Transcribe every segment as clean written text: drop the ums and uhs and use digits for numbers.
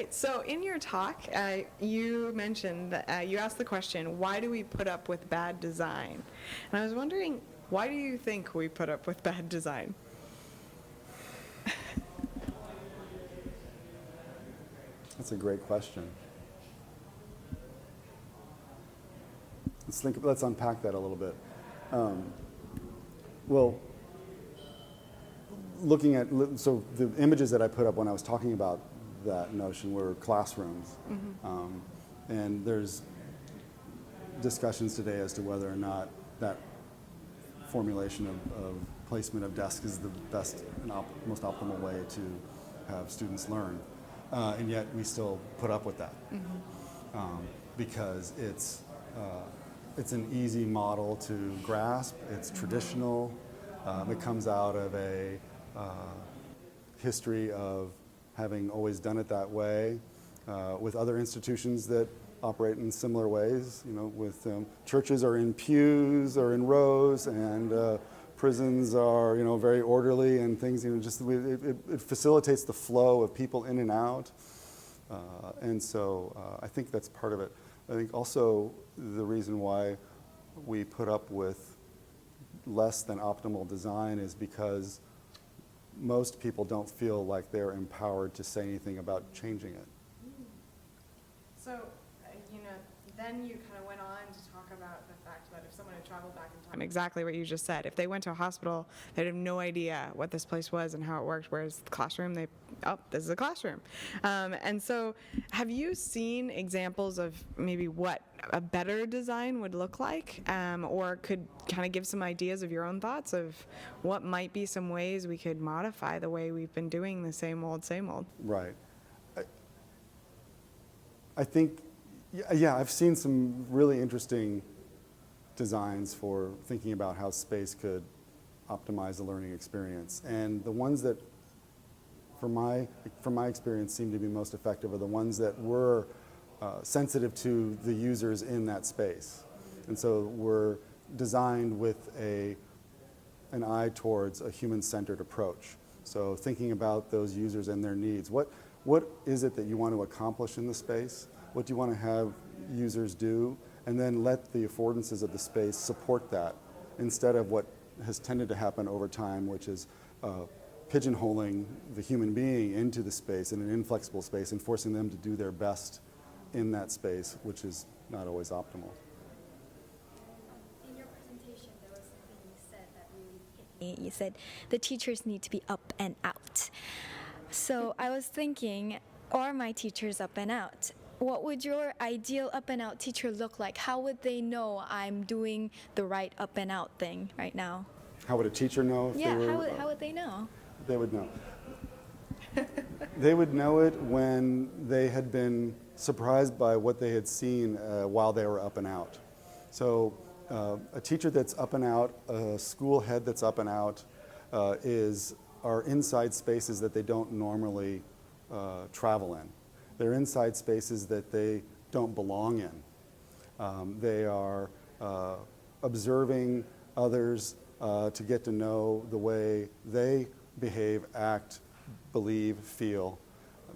right, so in your talk, you mentioned that you asked the question, why do we put up with bad design? And I was wondering, why do you think we put up with bad design? That's a great question. Let's unpack that a little bit. Well, so the images that I put up when I was talking about that notion were classrooms. And there's discussions today as to whether or not that formulation of placement of desks is the best and most optimal way to have students learn. And yet we still put up with that because it's an easy model to grasp. It's traditional. It comes out of a history of having always done it that way with other institutions that operate in similar ways. You know, with churches are in pews or in rows, and prisons are, you know, very orderly, and things, you know, just it facilitates the flow of people in and out. And so I think that's part of it. I think also the reason why we put up with less than optimal design is because most people don't feel like they're empowered to say anything about changing it. So, you know, then you kind of went on to talk about the fact that if someone had traveled back in time, exactly what you just said, if they went to a hospital, they'd have no idea what this place was and how it worked, whereas the classroom, this is a classroom. And so have you seen examples of maybe what a better design would look like, or could kind of give some ideas of your own thoughts of what might be some ways we could modify the way we've been doing the same old, same old? Right. I think, yeah, I've seen some really interesting designs for thinking about how space could optimize the learning experience. And the ones that, from my experience, seem to be most effective are the ones that were sensitive to the users in that space. And so were designed with an eye towards a human-centered approach. So thinking about those users and their needs. What is it that you want to accomplish in the space? What do you want to have users do? And then let the affordances of the space support that, instead of what has tended to happen over time, which is pigeonholing the human being into the space, in an inflexible space, and forcing them to do their best in that space, which is not always optimal. In your presentation, there was something you said that really hit me. You said the teachers need to be up and out. So I was thinking, are my teachers up and out? What would your ideal up and out teacher look like? How would they know I'm doing the right up and out thing right now? How would a teacher know if they were? How would they know? They would know. They would know it when they had been surprised by what they had seen while they were up and out. So a teacher that's up and out, a school head that's up and out, are inside spaces that they don't normally travel in. They're inside spaces that they don't belong in. They are observing others to get to know the way they behave, act, believe, feel.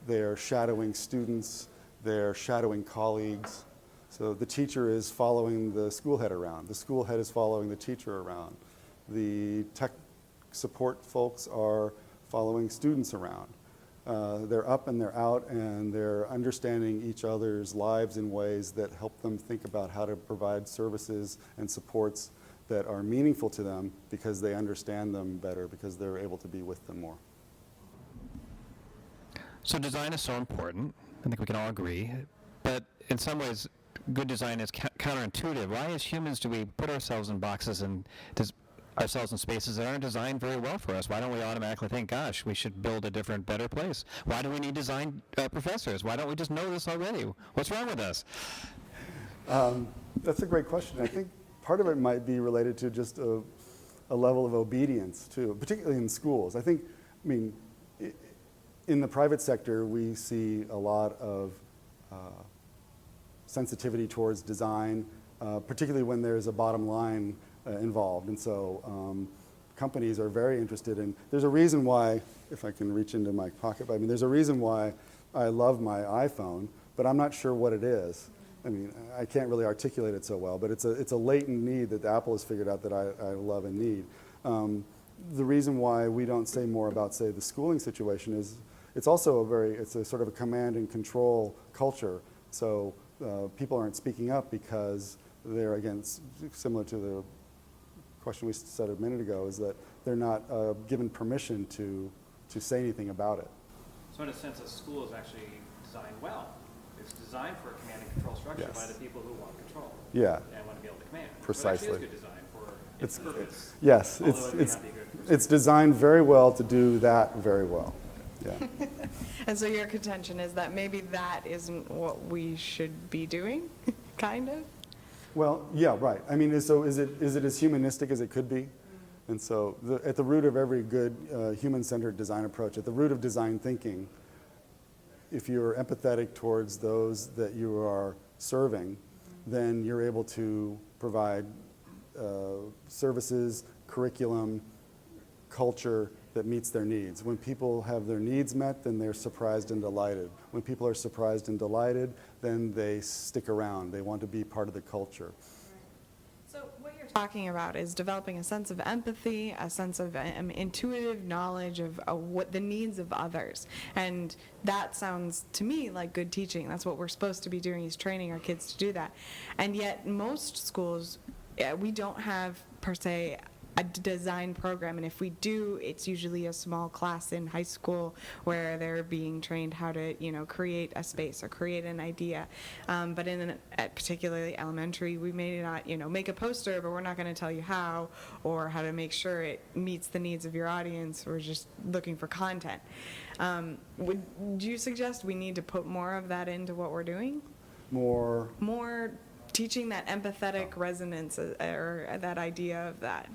They're shadowing students. They're shadowing colleagues. So the teacher is following the school head around. The school head is following the teacher around. The tech support folks are following students around. They're up and they're out, and they're understanding each other's lives in ways that help them think about how to provide services and supports that are meaningful to them, because they understand them better, because they're able to be with them more. So design is so important. I think we can all agree. But in some ways, good design is counterintuitive. Why, as humans, do we put ourselves in boxes and ourselves in spaces that aren't designed very well for us? Why don't we automatically think, gosh, we should build a different, better place? Why do we need design professors? Why don't we just know this already? What's wrong with us? That's a great question. I think part of it might be related to just a level of obedience, too, particularly in schools. I mean, in the private sector, we see a lot of sensitivity towards design, particularly when there's a bottom line involved. And so companies are very interested in, there's a reason why, if I can reach into my pocket, I mean, there's a reason why I love my iPhone, but I'm not sure what it is. I mean, I can't really articulate it so well, but it's a latent need that Apple has figured out that I love and need. The reason why we don't say more about, say, the schooling situation is it's also it's a sort of a command and control culture. So people aren't speaking up because they're, again, similar to the question we said a minute ago, is that they're not given permission to say anything about it. So in a sense, a school is actually designed well. It's designed for a command and control structure Yes. by the people who want control. Yeah. And want to be able to command. Precisely. So it actually is good design for its purpose. Yes, although it may not be good for it's designed very well to do that very well. Yeah. And so your contention is that maybe that isn't what we should be doing, kind of? Well, yeah, right. I mean, so is it as humanistic as it could be? And so at the root of every good human-centered design approach, at the root of design thinking, if you're empathetic towards those that you are serving, then you're able to provide services, curriculum, culture that meets their needs. When people have their needs met, then they're surprised and delighted. When people are surprised and delighted, then they stick around. They want to be part of the culture. So what you're talking about is developing a sense of empathy, a sense of intuitive knowledge of what the needs of others. And that sounds to me like good teaching. That's what we're supposed to be doing, is training our kids to do that. And yet most schools, we don't have, per se, a design program, and if we do, it's usually a small class in high school where they're being trained how to, create a space or create an idea. But at particularly elementary, we may not, make a poster, but we're not going to tell you how or how to make sure it meets the needs of your audience. We're just looking for content. Would you suggest we need to put more of that into what we're doing? More teaching that empathetic resonance or that idea of that.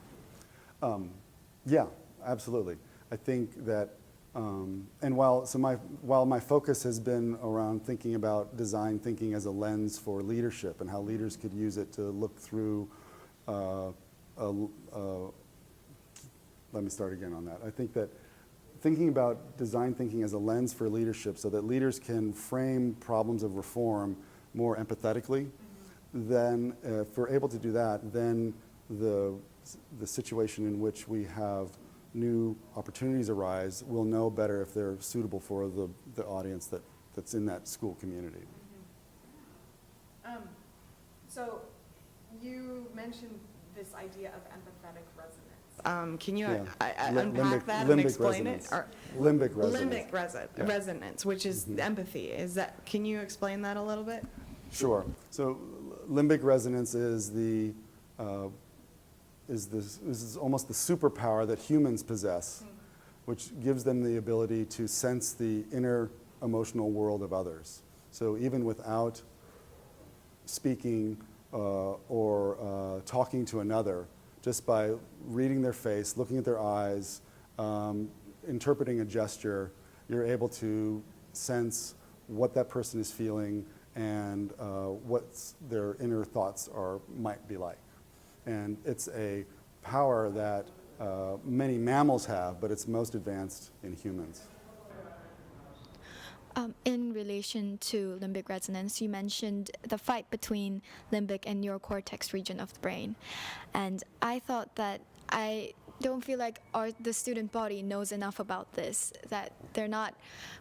Yeah, absolutely. I think that, and while my focus has been around thinking about design thinking as a lens for leadership and how leaders could use it to look through, let me start again on that. I think that thinking about design thinking as a lens for leadership so that leaders can frame problems of reform more empathetically, then if we're able to do that, then the situation in which we have new opportunities arise, we'll know better if they're suitable for the audience that's in that school community. So you mentioned this idea of empathetic resonance. Can you unpack that and explain resonance. it? Or Limbic resonance. Limbic resonance, which is empathy. Can you explain that a little bit? Sure. So limbic resonance is almost the superpower that humans possess, which gives them the ability to sense the inner emotional world of others. So even without speaking or talking to another, just by reading their face, looking at their eyes, interpreting a gesture, you're able to sense what that person is feeling and what their inner thoughts might be like. And it's a power that many mammals have, but it's most advanced in humans. In relation to limbic resonance, you mentioned the fight between limbic and neurocortex region of the brain. And I thought that I don't feel like the student body knows enough about this, that they're not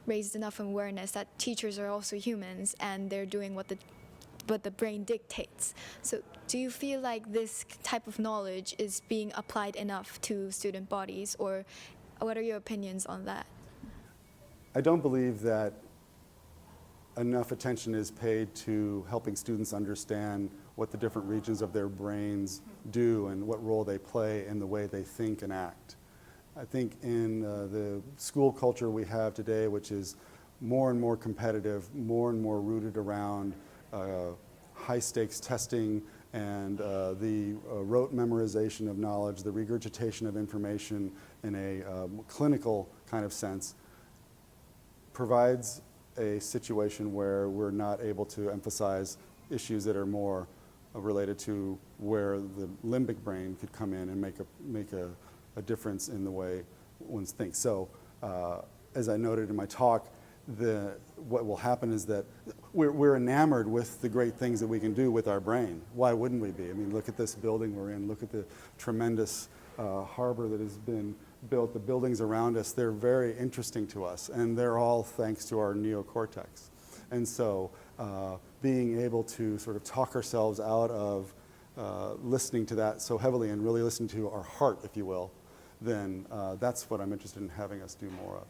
raised enough awareness that teachers are also humans and they're doing what the brain dictates. So do you feel like this type of knowledge is being applied enough to student bodies, or what are your opinions on that? I don't believe that enough attention is paid to helping students understand what the different regions of their brains do and what role they play in the way they think and act. I think in the school culture we have today, which is more and more competitive, more and more rooted around high-stakes testing and the rote memorization of knowledge, the regurgitation of information in a clinical kind of sense, provides a situation where we're not able to emphasize issues that are more related to where the limbic brain could come in and make a difference in the way one thinks. So as I noted in my talk, what will happen is that we're enamored with the great things that we can do with our brain. Why wouldn't we be? I mean, look at this building we're in. Look at the tremendous harbor that has been built. The buildings around us, they're very interesting to us, and they're all thanks to our neocortex. And so being able to sort of talk ourselves out of listening to that so heavily and really listen to our heart, if you will, then that's what I'm interested in having us do more of.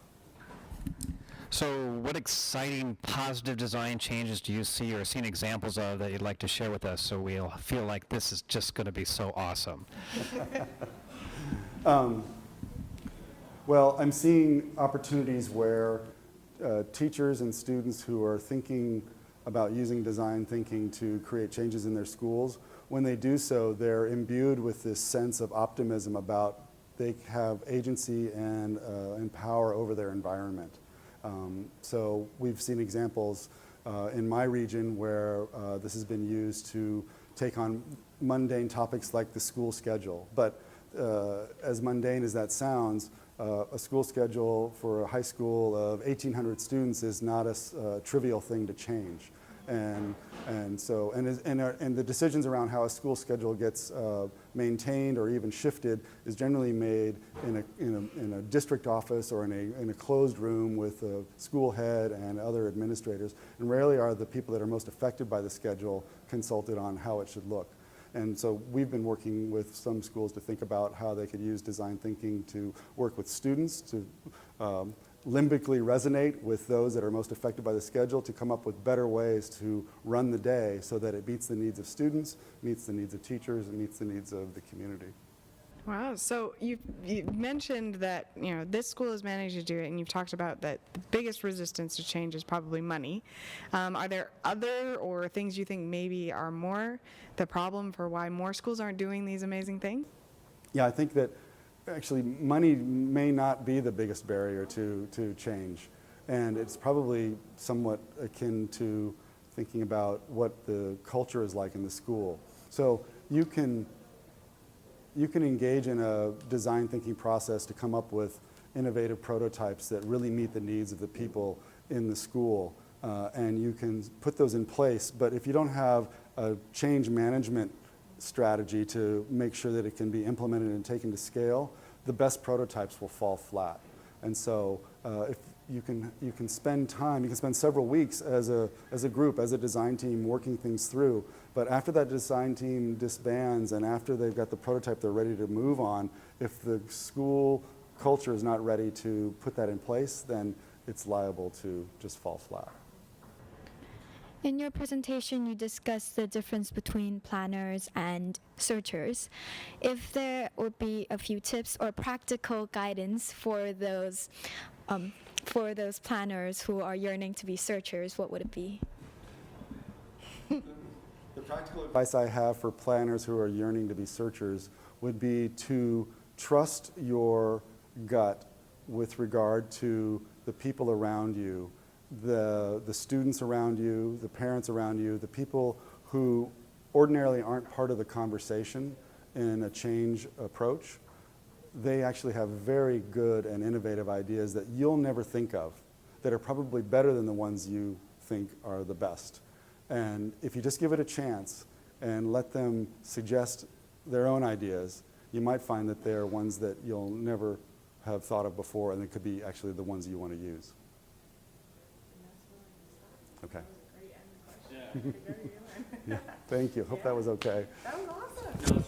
So what exciting positive design changes do you see or seen examples of that you'd like to share with us so we'll feel like this is just going to be so awesome? Well, I'm seeing opportunities where teachers and students who are thinking about using design thinking to create changes in their schools, when they do so, they're imbued with this sense of optimism about they have agency and power over their environment. So we've seen examples in my region where this has been used to take on mundane topics like the school schedule. But as mundane as that sounds, a school schedule for a high school of 1,800 students is not a trivial thing to change. And the decisions around how a school schedule gets maintained or even shifted is generally made in a district office or in a closed room with a school head and other administrators. And rarely are the people that are most affected by the schedule consulted on how it should look. And so we've been working with some schools to think about how they could use design thinking to work with students to limbically resonate with those that are most affected by the schedule to come up with better ways to run the day so that it meets the needs of students, meets the needs of teachers, and meets the needs of the community. Wow. So you mentioned that this school has managed to do it, and you've talked about that the biggest resistance to change is probably money. Are there other or things you think maybe are more the problem for why more schools aren't doing these amazing things? Yeah, I think that actually money may not be the biggest barrier to change, and it's probably somewhat akin to thinking about what the culture is like in the school. So you can engage in a design thinking process to come up with innovative prototypes that really meet the needs of the people in the school, and you can put those in place. But if you don't have a change management strategy to make sure that it can be implemented and taken to scale, the best prototypes will fall flat. And so if you can spend time, you can spend several weeks as a group, as a design team, working things through. But after that design team disbands and after they've got the prototype they're ready to move on, if the school culture is not ready to put that in place, then it's liable to just fall flat. In your presentation, you discussed the difference between planners and searchers. If there would be a few tips or practical guidance for those planners who are yearning to be searchers, what would it be? The practical advice I have for planners who are yearning to be searchers would be to trust your gut with regard to the people around you, the students around you, the parents around you, the people who ordinarily aren't part of the conversation in a change approach. They actually have very good and innovative ideas that you'll never think of, that are probably better than the ones you think are the best. And if you just give it a chance and let them suggest their own ideas, you might find that they're ones that you'll never have thought of before, and they could be actually the ones you want to use. Okay. That was a great end question. Yeah. Thank you. Hope that was okay. That was awesome.